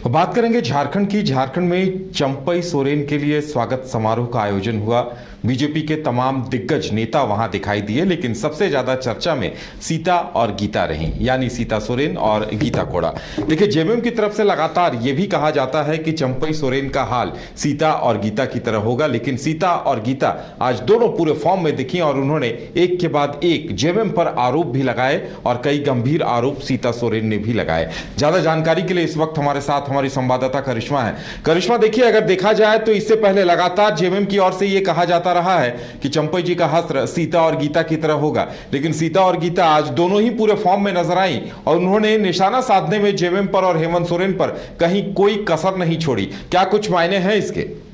बात करेंगे झारखंड की। झारखंड में चंपई सोरेन के लिए स्वागत समारोह का आयोजन हुआ। बीजेपी के तमाम दिग्गज नेता वहां दिखाई दिए, लेकिन सबसे ज्यादा चर्चा में सीता और गीता रही, यानी सीता सोरेन और गीता कोड़ा। देखिए, जेएमएम की तरफ से लगातार यह भी कहा जाता है कि चंपई सोरेन का हाल सीता और गीता की तरह होगा, लेकिन सीता और गीता आज दोनों पूरे फॉर्म में दिखी और उन्होंने एक के बाद एक जेएमएम पर आरोप भी लगाए और कई गंभीर आरोप सीता सोरेन ने भी लगाए। ज्यादा जानकारी के लिए इस वक्त हमारे साथ हमारी संवाददाता करिश्मा है। करिश्मा, देखिए, अगर देखा जाए तो इससे पहले लगातार जेएमएम की ओर से यह कहा जाता रहा है कि चंपई जी का हश्र सीता और गीता की तरह होगा, लेकिन सीता और गीता आज दोनों ही पूरे फॉर्म में नजर आई और उन्होंने निशाना साधने में जेएमएम पर और हेमंत सोरेन पर कहीं कोई कसर नहीं छोड़ी। क्या कुछ मायने हैं इसके?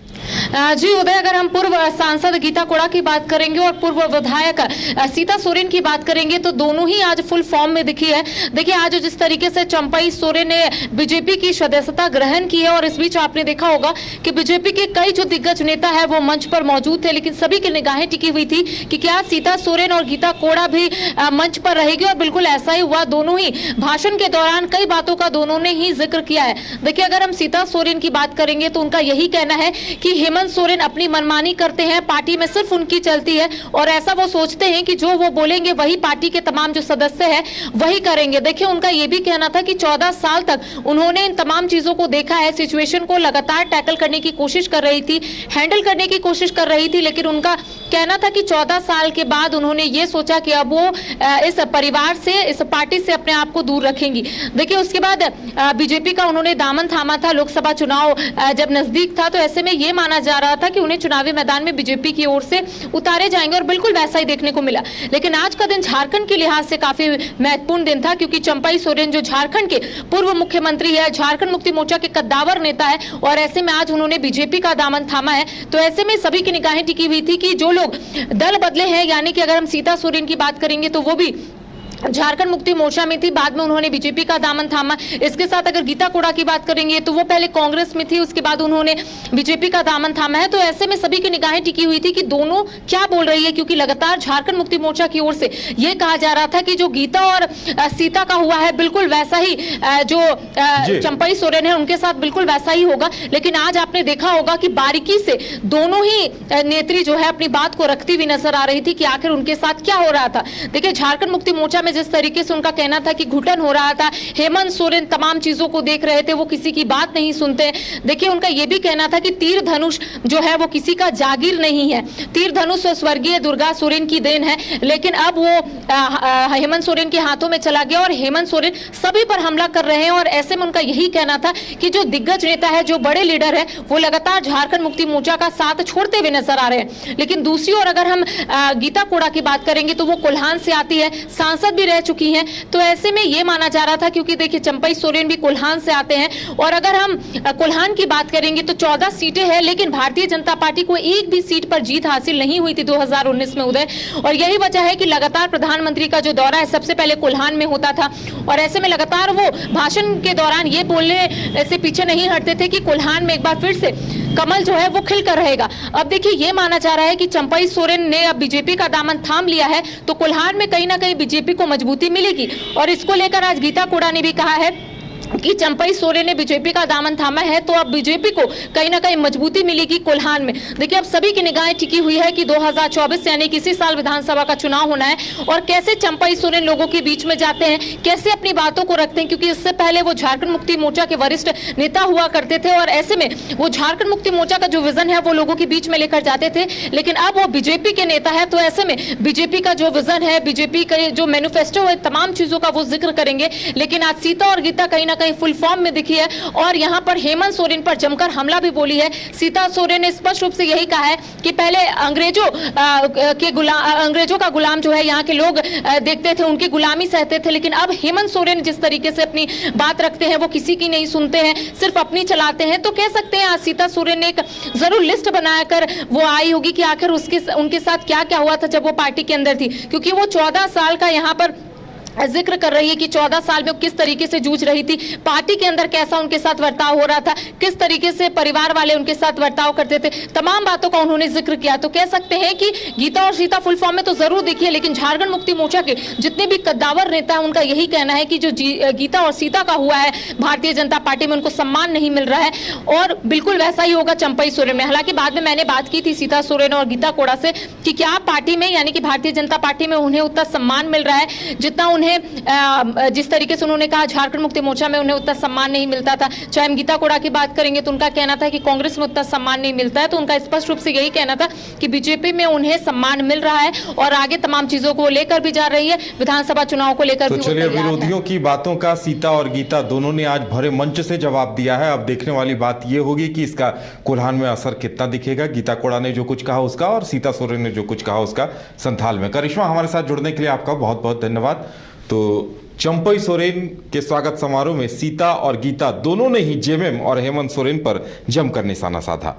जी उदय, अगर हम पूर्व सांसद गीता कोड़ा की बात करेंगे और पूर्व विधायक सीता सोरेन की बात करेंगे तो दोनों ही आज फुल फॉर्म में दिखी है। देखिए, आज जिस तरीके से चंपई सोरेन ने बीजेपी की सदस्यता ग्रहण की है और इस बीच आपने देखा होगा कि बीजेपी के कई जो दिग्गज नेता है वो मंच पर मौजूद थे, लेकिन सभी की निगाहें टिकी हुई थी कि क्या सीता सोरेन और गीता कोड़ा भी मंच पर रहेगी, और बिल्कुल ऐसा ही हुआ। दोनों ही भाषण के दौरान कई बातों का दोनों ने ही जिक्र किया है। देखिए, अगर हम सीता सोरेन की बात करेंगे तो उनका यही कहना है कि हेमंत सोरेन अपनी मनमानी करते हैं, पार्टी में सिर्फ उनकी चलती है और ऐसा वो सोचते हैं कि जो वो बोलेंगे वही पार्टी के तमाम जो सदस्य हैं वही करेंगे। देखिए, उनका ये भी कहना था कि 14 साल तक उन्होंने इन तमाम चीजों को देखा है, सिचुएशन को लगातार टैकल करने की कोशिश कर रही थी, हैंडल करने की कोशिश कर रही थी, लेकिन उनका कहना था कि 14 साल के बाद उन्होंने ये सोचा कि अब वो इस परिवार से, इस पार्टी से अपने आप को दूर रखेंगी। देखिए, उसके बाद बीजेपी का उन्होंने दामन थामा था। लोकसभा चुनाव जब नजदीक था तो ऐसे में ये माना जा रहा था कि उन्हें चुनावी मैदान में बीजेपी की ओर से उतारे जाएंगे और बिल्कुल वैसा ही देखने को मिला। लेकिन आज का दिन झारखंड के लिहाज से काफी महत्वपूर्ण दिन था, क्योंकि चंपई सोरेन जो झारखंड के पूर्व मुख्यमंत्री है, झारखंड मुक्ति मोर्चा के कद्दावर नेता है, और ऐसे में आज उन्होंने बीजेपी का दामन थामा है। तो ऐसे में सभी की निगाहें टिकी हुई थी कि जो लोग दल बदले हैं, यानी कि अगर हम सीता सोरेन की बात करेंगे तो वो भी झारखंड मुक्ति मोर्चा में थी, बाद में उन्होंने बीजेपी का दामन थामा। इसके साथ अगर गीता कोड़ा की बात करेंगे तो वो पहले कांग्रेस में थी, उसके बाद उन्होंने बीजेपी का दामन थामा है। तो ऐसे में सभी की निगाहें टिकी हुई थी कि दोनों क्या बोल रही है, क्योंकि लगातार झारखंड मुक्ति मोर्चा की ओर से ये कहा जा रहा था कि जो गीता और सीता का हुआ है बिल्कुल वैसा ही जो चंपई सोरेन है उनके साथ बिल्कुल वैसा ही होगा। लेकिन आज आपने देखा होगा कि बारीकी से दोनों ही नेत्री जो है अपनी बात को रखती हुई नजर आ रही थी कि आखिर उनके साथ क्या हो रहा था। देखिए, झारखंड मुक्ति मोर्चा जिस तरीके से उनका कहना था कि घुटन हो रहा था, हेमंत सोरेन तमाम चीजों को देख रहे थे, वो किसी की बात नहीं सुनते। देखिए, उनका यह भी कहना था कि तीर धनुष जो है वो किसी का जागीर नहीं है, तीर धनुष स्वर्गीय दुर्गा सोरेन की देन है, लेकिन अब वो हेमंत सोरेन के हाथों में चला गया और हेमंत सोरेन सभी पर हमला कर रहे हैं। और ऐसे में उनका यही कहना था कि जो दिग्गज नेता है, जो बड़े लीडर है, वो लगातार झारखंड मुक्ति मोर्चा का साथ छोड़ते हुए नजर आ रहे हैं। लेकिन दूसरी ओर अगर हम गीता कोड़ा की बात करेंगे तो वो कोल्हान से आती है, सांसद भी रह चुकी हैं। तो ऐसे में ये माना जा रहा था, क्योंकि देखिए चंपई सोरेन भी कोल्हान से आते हैं, और अगर हम कोल्हान की बात करेंगे तो 14 सीटें हैं, लेकिन भारतीय जनता पार्टी को एक भी सीट पर जीत हासिल नहीं हुई थी 2019 में उदय। और यही वजह है कि लगातार प्रधानमंत्री का जो दौरा है सबसे पहले कोल्हान में होता था, और ऐसे में लगातार वो भाषण के दौरान ये बोलने से पीछे नहीं हटते थे कि कोल्हान में एक बार फिर से कमल जो है वो खिलकर रहेगा। अब देखिए, ये माना जा रहा है कि चंपई सोरेन ने अब बीजेपी का दामन थाम लिया है, तो कोल्हान में कहीं ना कहीं बीजेपी को मजबूती मिलेगी। और इसको लेकर आज गीता कोड़ा ने भी कहा है कि चंपई सोरेन ने बीजेपी का दामन थामा है, तो अब बीजेपी को कहीं ना कहीं मजबूती मिलेगी कोल्हान में। देखिए, अब सभी की निगाहें टिकी हुई है कि 2024 यानी किसी साल विधानसभा का चुनाव होना है, और कैसे चंपई सोरेन लोगों के बीच में जाते हैं, कैसे अपनी बातों को रखते हैं, क्योंकि इससे पहले वो झारखंड मुक्ति मोर्चा के वरिष्ठ नेता हुआ करते थे, और ऐसे में वो झारखंड मुक्ति मोर्चा का जो विजन है वो लोगों के बीच में लेकर जाते थे। लेकिन अब वो बीजेपी के नेता है, तो ऐसे में बीजेपी का जो विजन है, बीजेपी का जो मैनिफेस्टो है, तमाम चीजों का वो जिक्र करेंगे। लेकिन आज सीता और गीता कहीं ना कहीं फुल फॉर्म में दिखी है, और यहां पर हेमंत सोरेन पर जमकर हमला भी बोली है। सीता सोरेन ने स्पष्ट रूप से यही कहा है कि पहले अंग्रेजों का गुलाम जो है यहाँ के लोग देखते थे, उनकी गुलामी सहते थे, लेकिन अब हेमंत सोरेन जिस तरीके से अपनी बात रखते हैं वो किसी की नहीं सुनते हैं, सिर्फ अपनी चलाते हैं। तो कह सकते हैं आज सीता सोरेन ने एक जरूर लिस्ट बनाकर वो आई होगी कि आखिर उनके साथ क्या क्या हुआ था जब वो पार्टी के अंदर थी, क्योंकि वो 14 साल का यहाँ पर जिक्र कर रही है कि 14 साल में वो किस तरीके से जूझ रही थी, पार्टी के अंदर कैसा उनके साथ बर्ताव हो रहा था, किस तरीके से परिवार वाले उनके साथ बर्ताव करते थे, तमाम बातों का उन्होंने जिक्र किया। तो कह सकते हैं कि गीता और सीता फुल फॉर्म में तो जरूर दिखी है, लेकिन झारखंड मुक्ति मोर्चा के जितने भी कद्दावर नेता हैं उनका यही कहना है कि जो गीता और सीता का हुआ है भारतीय जनता पार्टी में, उनको सम्मान नहीं मिल रहा है। और बिल्कुल वैसा ही होगा चंपई सोरेन में। हालांकि बाद में मैंने बात की थी सीता सोरेन और गीता कोड़ा से कि क्या पार्टी में यानी कि भारतीय जनता पार्टी में उन्हें उतना सम्मान मिल रहा है जितना उन्हें जिस तरीके से उन्होंने कहा झारखंड मुक्ति मोर्चा में उन्हें उतना सम्मान नहीं मिलता था। चाहे हम गीता कोड़ा की बात करेंगे तो उनका कहना था कि कांग्रेस में उतना सम्मान नहीं मिलता है, तो उनका स्पष्ट रूप से यही कहना था कि बीजेपी में उन्हें सम्मान मिल रहा है और आगे तमाम चीजों को लेकर भी जा रही है, विधानसभा चुनाव को लेकर तो भी। चलिए, विरोधियों की बातों का सीता और गीता दोनों ने आज भरे मंच से जवाब दिया है। अब देखने वाली बात यह होगी कि इसका कोल्हान में असर कितना दिखेगा। गीता कोड़ा ने जो कुछ कहा उसका और सीता सोरेन ने जो कुछ कहा उसका संथाल में। करिश्मा, हमारे साथ जुड़ने के लिए आपका बहुत बहुत धन्यवाद। तो चंपई सोरेन के स्वागत समारोह में सीता और गीता दोनों ने ही जेएमएम और हेमंत सोरेन पर जमकर निशाना साधा।